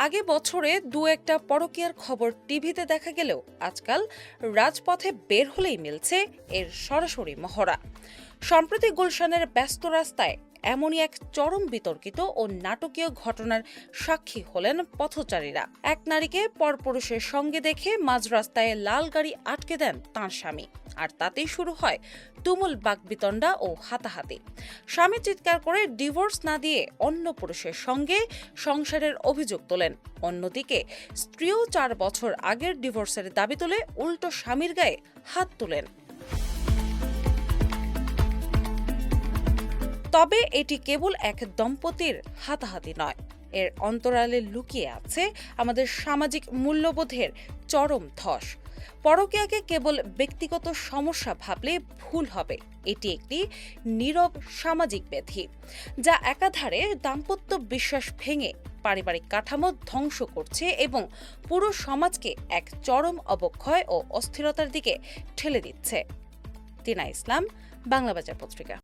আগে বছরে দু একটা পরকীয়ার খবর টিভিতে দেখা গেলেও আজকাল রাজপথে বের হলেই মিলছে এর সরাসরি মহড়া। সম্প্রতি গুলশানের ব্যস্ত রাস্তায় এমনই এক চরম বিতর্কিত ও নাটকীয় ঘটনার সাক্ষী হলেন পথচারীরা। এক নারীকে পরপুরুষের সঙ্গে দেখে মাঝ রাস্তায় লাল গাড়ি আটকে দেন তাঁর স্বামী, আর তাতেই শুরু হয় তুমুল বাকবিতণ্ডা ও হাতাহাতি। স্বামী চিৎকার করে ডিভোর্স না দিয়ে অন্য পুরুষের সঙ্গে সংসারের অভিযোগ তোলেন। অন্যদিকে স্ত্রীও 4 বছর আগের ডিভোর্সের দাবি তুলে উল্টো স্বামীর গায়ে হাত তোলেন। তবে এটি কেবল এক দম্পতির হাতাহাতি নয়, এর অন্তরালে লুকিয়ে আছে আমাদের সামাজিক মূল্যবোধের চরম ধস। পরকীয়াকে কেবল ব্যক্তিগত সমস্যা ভাবলে ভুল হবে। এটি একটি নীরব সামাজিক ব্যাধি, যা একাধারে দাম্পত্য বিশ্বাস ভেঙে পারিবারিক কাঠামো ধ্বংস করছে এবং পুরো সমাজকে এক চরম অবক্ষয় ও অস্থিরতার দিকে ঠেলে দিচ্ছে। টিনা ইসলাম, বাংলা বাজার পত্রিকা।